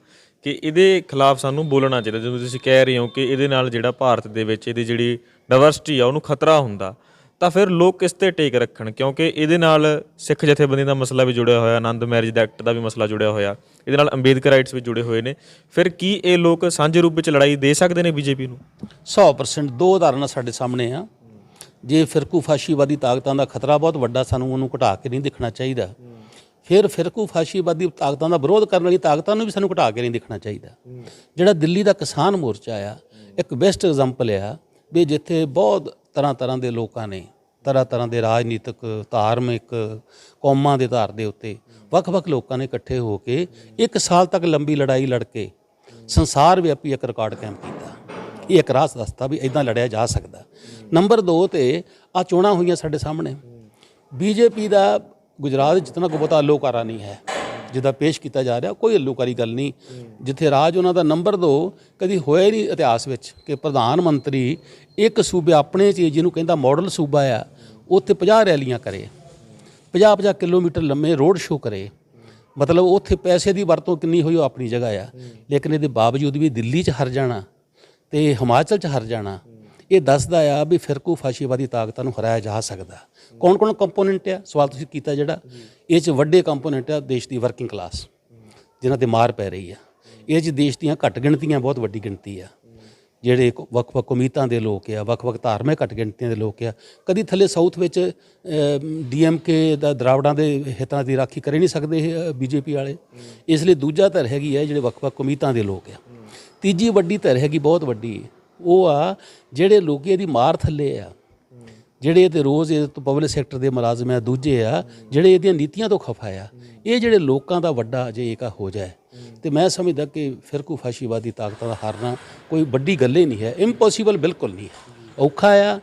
ਕਿ ਇਹਦੇ ਖਿਲਾਫ ਸਾਨੂੰ ਬੋਲਣਾ ਚਾਹੀਦਾ। ਜਦੋਂ ਤੁਸੀਂ ਕਹਿ ਰਹੇ ਹੋ ਕਿ ਇਹਦੇ ਨਾਲ ਜਿਹੜਾ ਭਾਰਤ ਦੇ ਵਿੱਚ ਇਹਦੀ ਜਿਹੜੀ ਡਾਇਵਰਸਿਟੀ ਆ ਉਹਨੂੰ ਖਤਰਾ ਹੁੰਦਾ, ਤਾਂ ਫਿਰ ਲੋਕ ਕਿਸ ਤੇ ਟੇਕ ਰੱਖਣ? ਕਿਉਂਕਿ ਇਹਦੇ ਨਾਲ ਸਿੱਖ ਜਥੇਬੰਦੀ ਦਾ ਮਸਲਾ ਵੀ ਜੁੜਿਆ ਹੋਇਆ, ਆਨੰਦ ਮੈਰਿਜ ਦਾ ਐਕਟ ਦਾ ਵੀ ਮਸਲਾ ਜੁੜਿਆ ਹੋਇਆ, ਇਹਦੇ ਨਾਲ ਅੰਬੇਦਕਰ ਰਾਈਟਸ ਵੀ ਜੁੜੇ ਹੋਏ ਨੇ। ਫਿਰ ਕੀ ਇਹ ਲੋਕ ਸਾਂਝੇ ਰੂਪ ਵਿੱਚ ਲੜਾਈ ਦੇ ਸਕਦੇ ਨੇ ਬੀਜੇਪੀ ਨੂੰ? 100% ਦੋ ਉਦਾਹਰਨਾਂ ਸਾਡੇ ਸਾਹਮਣੇ ਆ। ਜੇ ਫਿਰਕੂ ਫਾਸ਼ੀਵਾਦੀ ਤਾਕਤਾਂ ਦਾ ਖਤਰਾ ਬਹੁਤ ਵੱਡਾ, ਸਾਨੂੰ ਉਹਨੂੰ ਘਟਾ ਕੇ ਨਹੀਂ ਦੇਖਣਾ ਚਾਹੀਦਾ। ਫਿਰ ਫਿਰਕੂ ਫਾਸ਼ੀਵਾਦੀ ਤਾਕਤਾਂ ਦਾ ਵਿਰੋਧ ਕਰਨ ਵਾਲੀ ਤਾਕਤਾਂ ਨੂੰ ਵੀ ਸਾਨੂੰ ਘਟਾ ਕੇ ਨਹੀਂ ਦੇਖਣਾ ਚਾਹੀਦਾ। ਜਿਹੜਾ ਦਿੱਲੀ ਦਾ ਕਿਸਾਨ ਮੋਰਚਾ ਆ, ਇੱਕ ਬੈਸਟ ਐਗਜ਼ਾਮਪਲ ਆ ਵੀ ਜਿੱਥੇ ਬਹੁਤ ਤਰ੍ਹਾਂ ਦੇ ਲੋਕਾਂ ਨੇ ਤਰ੍ਹਾਂ ਦੇ ਰਾਜਨੀਤਿਕ, ਧਾਰਮਿਕ, ਕੌਮਾਂ ਦੇ ਆਧਾਰ ਦੇ ਉੱਤੇ ਵੱਖ-ਵੱਖ ਲੋਕਾਂ ਨੇ ਇਕੱਠੇ ਹੋ ਕੇ 1 ਸਾਲ ਤੱਕ ਲੰਬੀ ਲੜਾਈ ਲੜ ਕੇ ਸੰਸਾਰ ਵਿਆਪੀ ਇੱਕ ਰਿਕਾਰਡ ਕਾਇਮ ਕੀਤਾ। ਇਹ ਇੱਕ ਰਾਹ ਦੱਸਦਾ ਵੀ ਇਦਾਂ ਲੜਿਆ ਜਾ ਸਕਦਾ। ਨੰਬਰ 2 ਤੇ ਆ ਚੋਣਾਂ ਹੋਈਆਂ ਸਾਡੇ ਸਾਹਮਣੇ। ਬੀਜੇਪੀ ਦਾ ਗੁਜਰਾਤ ਜਿਤਨਾ ਕੋਈ ਬਹੁਤਾ ਅੱਲੋਕਾਰਾ ਨਹੀਂ ਹੈ ਜਿੱਦਾਂ ਪੇਸ਼ ਕੀਤਾ ਜਾ ਰਿਹਾ, ਕੋਈ ਅੱਲੋਕਾਰੀ ਗੱਲ ਨਹੀਂ। ਜਿੱਥੇ ਰਾਜ ਉਹਨਾਂ ਦਾ ਨੰਬਰ 2 ਕਦੀ ਹੋਇਆ ਹੀ ਨਹੀਂ ਇਤਿਹਾਸ ਵਿੱਚ ਕਿ ਪ੍ਰਧਾਨ ਮੰਤਰੀ ਇੱਕ ਸੂਬੇ ਆਪਣੇ 'ਚ ਜਿਹਨੂੰ ਕਹਿੰਦਾ ਮਾਡਲ ਸੂਬਾ ਆ, ਉੱਥੇ 50 ਰੈਲੀਆਂ ਕਰੇ, 50 ਕਿਲੋਮੀਟਰ ਲੰਮੇ ਰੋਡ ਸ਼ੋਅ ਕਰੇ। ਮਤਲਬ ਉੱਥੇ ਪੈਸੇ ਦੀ ਵਰਤੋਂ ਕਿੰਨੀ ਹੋਈ ਉਹ ਆਪਣੀ ਜਗ੍ਹਾ ਆ, ਲੇਕਿਨ ਇਹਦੇ ਬਾਵਜੂਦ ਵੀ ਦਿੱਲੀ 'ਚ ਹਾਰ ਜਾਣਾ ਤੇ ਹਿਮਾਚਲ 'ਚ ਹਾਰ ਜਾਣਾ, ਇਹ ਦੱਸਦਾ ਆ ਵੀ ਫਿਰਕੂ ਫਾਸ਼ੀਵਾਦੀ ਤਾਕਤਾਂ ਨੂੰ ਹਰਾਇਆ ਜਾ ਸਕਦਾ। ਕੌਣ ਕੰਪੋਨੈਂਟ ਆ? ਸਵਾਲ ਤੁਸੀਂ ਕੀਤਾ ਜਿਹੜਾ, ਇਹ 'ਚ ਵੱਡੇ ਕੰਪੋਨੈਂਟ ਆ ਦੇਸ਼ ਦੀ ਵਰਕਿੰਗ ਕਲਾਸ, ਜਿਨ੍ਹਾਂ 'ਤੇ ਮਾਰ ਪੈ ਰਹੀ ਆ। ਇਹ ਚ ਦੇਸ਼ ਦੀਆਂ ਘੱਟ ਗਿਣਤੀਆਂ ਬਹੁਤ ਵੱਡੀ ਗਿਣਤੀ ਆ, ਜਿਹੜੇ ਵੱਖ-ਵੱਖ ਕੌਮੀਅਤਾਂ ਦੇ ਲੋਕ ਆ, ਵੱਖ-ਵੱਖ ਧਾਰਮਿਕ ਘੱਟ ਗਿਣਤੀਆਂ ਦੇ ਲੋਕ ਆ। ਕਦੀ ਥੱਲੇ ਸਾਊਥ ਵਿੱਚ DMK ਦਾ ਦਰਾਵੜਾਂ ਦੇ ਹਿੱਤਾਂ ਦੀ ਰਾਖੀ ਕਰ ਨਹੀਂ ਸਕਦੇ ਬੀਜੇਪੀ ਵਾਲੇ, ਇਸ ਲਈ ਦੂਜਾ ਧਿਰ ਹੈਗੀ ਹੈ ਜਿਹੜੇ ਵੱਖ-ਵੱਖ ਕੌਮੀਅਤਾਂ ਦੇ ਲੋਕ ਆ। ਤੀਜੀ ਵੱਡੀ ਧਿਰ ਹੈਗੀ ਬਹੁਤ ਵੱਡੀ, ਉਹ ਆ ਜਿਹੜੇ ਲੋਕ ਇਹਦੀ ਮਾਰ ਥੱਲੇ ਆ, ਜਿਹੜੇ ਇਹਦੇ ਰੋਜ਼ ਇਹ ਤੋਂ ਪਬਲਿਕ ਸੈਕਟਰ ਦੇ ਮੁਲਾਜ਼ਮ ਆ, ਦੂਜੇ ਆ ਜਿਹੜੇ ਇਹਦੀਆਂ ਨੀਤੀਆਂ ਤੋਂ ਖਫਾ ਆ। ਇਹ ਜਿਹੜੇ ਲੋਕਾਂ ਦਾ ਵੱਡਾ ਜੇ ਏਕਾ ਹੋ ਜਾਏ ਤੇ ਮੈਂ ਸਮਝਦਾ ਕਿ ਫਿਰਕੂ ਫਾਸ਼ੀਵਾਦੀ ਤਾਕਤਾਂ ਦਾ ਹਾਰਨਾ ਕੋਈ ਵੱਡੀ ਗੱਲ ਹੀ ਨਹੀਂ ਹੈ। ਇੰਪੋਸੀਬਲ ਬਿਲਕੁਲ ਨਹੀਂ ਹੈ, ਔਖਾ ਆ,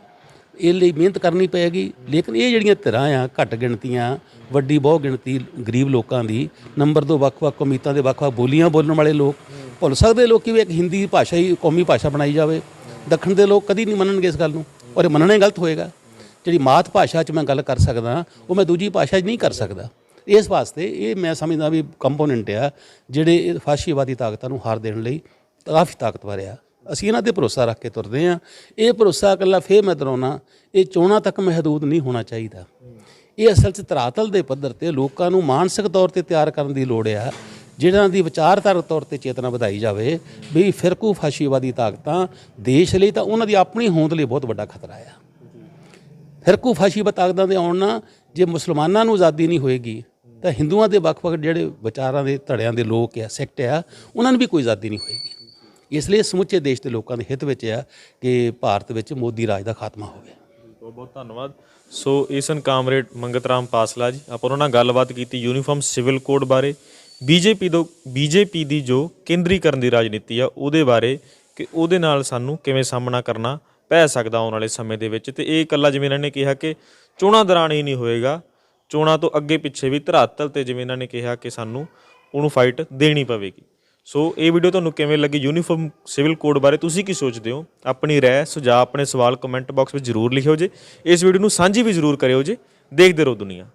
ਇਹ ਲਈ ਮਿਹਨਤ ਕਰਨੀ ਪਏਗੀ। ਲੇਕਿਨ ਇਹ ਜਿਹੜੀਆਂ ਧਿਰਾਂ ਆ ਘੱਟ ਗਿਣਤੀਆਂ, ਵੱਡੀ ਬਹੁ ਗਿਣਤੀ ਗਰੀਬ ਲੋਕਾਂ ਦੀ, ਨੰਬਰ 2 ਵੱਖ-ਵੱਖ ਕੌਮੀਅਤਾਂ ਦੇ ਵੱਖ-ਵੱਖ ਬੋਲੀਆਂ ਬੋਲਣ ਵਾਲੇ ਲੋਕ, ਭੁੱਲ ਸਕਦੇ ਲੋਕ ਵੀ ਇੱਕ ਹਿੰਦੀ ਭਾਸ਼ਾ ਹੀ ਕੌਮੀ ਭਾਸ਼ਾ ਬਣਾਈ ਜਾਵੇ। ਦੱਖਣ ਦੇ ਲੋਕ ਕਦੀ ਨਹੀਂ ਮੰਨਣਗੇ ਇਸ ਗੱਲ ਨੂੰ, ਔਰ ਇਹ ਮੰਨਣਾ ਹੀ ਗਲਤ ਹੋਏਗਾ। ਜਿਹੜੀ ਮਾਤ ਭਾਸ਼ਾ 'ਚ ਮੈਂ ਗੱਲ ਕਰ ਸਕਦਾ ਉਹ ਮੈਂ ਦੂਜੀ ਭਾਸ਼ਾ 'ਚ ਨਹੀਂ ਕਰ ਸਕਦਾ। ਇਸ ਵਾਸਤੇ ਇਹ ਮੈਂ ਸਮਝਦਾ ਵੀ ਕੰਪੋਨੈਂਟ ਆ ਜਿਹੜੇ ਫਾਸ਼ੀਵਾਦੀ ਤਾਕਤਾਂ ਨੂੰ ਹਾਰ ਦੇਣ ਲਈ ਕਾਫੀ ਤਾਕਤਵਰ ਆ। ਅਸੀਂ ਇਹਨਾਂ 'ਤੇ ਭਰੋਸਾ ਰੱਖ ਕੇ ਤੁਰਦੇ ਹਾਂ। ਇਹ ਭਰੋਸਾ ਇਕੱਲਾ ਫੇਰ ਮੈਂ ਦਰਾਉਣਾ, ਇਹ ਚੋਣਾਂ ਤੱਕ ਮਹਿਦੂਦ ਨਹੀਂ ਹੋਣਾ ਚਾਹੀਦਾ। ਇਹ ਅਸਲ 'ਚ ਧਰਾਤਲ ਦੇ ਪੱਧਰ 'ਤੇ ਲੋਕਾਂ ਨੂੰ ਮਾਨਸਿਕ ਤੌਰ 'ਤੇ ਤਿਆਰ ਕਰਨ ਦੀ ਲੋੜ ਆ, ਜਿਹਨਾਂ ਦੀ ਵਿਚਾਰਧਾਰਕ ਤੌਰ 'ਤੇ ਚੇਤਨਾ ਵਧਾਈ ਜਾਵੇ ਵੀ ਫਿਰਕੂ ਫਾਸ਼ੀਵਾਦੀ ਤਾਕਤਾਂ ਦੇਸ਼ ਲਈ ਤਾਂ ਉਹਨਾਂ ਦੀ ਆਪਣੀ ਹੋਂਦ ਲਈ ਬਹੁਤ ਵੱਡਾ ਖਤਰਾ ਆ। ਫਿਰਕੂ ਫਾਸ਼ੀਵਾਦੀ ਤਾਕਤਾਂ ਦੇ ਆਉਣ ਨਾਲ ਜੇ ਮੁਸਲਮਾਨਾਂ ਨੂੰ ਆਜ਼ਾਦੀ ਨਹੀਂ ਹੋਏਗੀ ਤਾਂ ਹਿੰਦੂਆਂ ਦੇ ਵੱਖ-ਵੱਖ ਜਿਹੜੇ ਵਿਚਾਰਾਂ ਦੇ ਧੜਿਆਂ ਦੇ ਲੋਕ ਆ, ਸੈਕਟ ਆ, ਉਹਨਾਂ ਨੂੰ ਵੀ ਕੋਈ ਆਜ਼ਾਦੀ ਨਹੀਂ ਹੋਏਗੀ। ਇਸ ਲਈ ਸਮੁੱਚੇ ਦੇਸ਼ ਦੇ ਲੋਕਾਂ ਦੇ ਹਿੱਤ ਵਿੱਚ ਆ ਕਿ ਭਾਰਤ ਵਿੱਚ ਮੋਦੀ ਰਾਜ ਦਾ ਖਾਤਮਾ ਹੋਵੇ। ਬਹੁਤ ਬਹੁਤ ਧੰਨਵਾਦ। ਸੋ ਇਹ ਸਨ ਕਾਮਰੇਡ ਮੰਗਤ ਰਾਮ ਪਾਸਲਾ ਜੀ। ਆਪਾਂ ਉਹਨਾਂ ਨਾਲ ਗੱਲਬਾਤ ਕੀਤੀ ਯੂਨੀਫਾਰਮ ਸਿਵਲ ਕੋਡ ਬਾਰੇ, ਬੀਜੇਪੀ ਦੀ ਜੋ ਕੇਂਦਰੀਕਰਨ ਦੀ ਰਾਜਨੀਤੀ ਆ ਉਹਦੇ ਬਾਰੇ, ਕਿ ਉਹਦੇ ਨਾਲ ਸਾਨੂੰ ਕਿਵੇਂ ਸਾਹਮਣਾ ਕਰਨਾ ਪੈ ਸਕਦਾ ਆਉਣ ਵਾਲੇ ਸਮੇਂ ਦੇ ਵਿੱਚ। ਤੇ ਇਹ ਇਕੱਲਾ ਜਿਵੇਂ ਇਹਨਾਂ ਨੇ ਕਿਹਾ ਕਿ ਚੋਣਾਂ ਦੌਰਾਨ ਹੀ ਨਹੀਂ ਹੋਏਗਾ, ਚੋਣਾਂ ਤੋਂ ਅੱਗੇ ਪਿੱਛੇ ਵੀ ਧਰਾਤਲ ਤੇ ਜਿਵੇਂ ਇਹਨਾਂ ਨੇ ਕਿਹਾ ਕਿ ਸਾਨੂੰ ਉਹਨੂੰ ਫਾਈਟ ਦੇਣੀ ਪਵੇਗੀ। ਸੋ ਇਹ ਵੀਡੀਓ ਤੁਹਾਨੂੰ ਕਿਵੇਂ ਲੱਗੀ ਯੂਨੀਫਾਰਮ ਸਿਵਲ ਕੋਡ ਬਾਰੇ, ਤੁਸੀਂ ਕੀ ਸੋਚਦੇ ਹੋ? ਆਪਣੀ ਰਾਏ, ਸੁਝਾਅ, ਆਪਣੇ ਸਵਾਲ ਕਮੈਂਟ ਬਾਕਸ ਵਿੱਚ ਜ਼ਰੂਰ ਲਿਖਿਓ ਜੇ। ਇਸ ਵੀਡੀਓ ਨੂੰ ਸਾਂਝੀ ਵੀ ਜ਼ਰੂਰ ਕਰਿਓ ਜੇ। ਦੇਖਦੇ ਰਹੋ ਦੁਨੀਆ।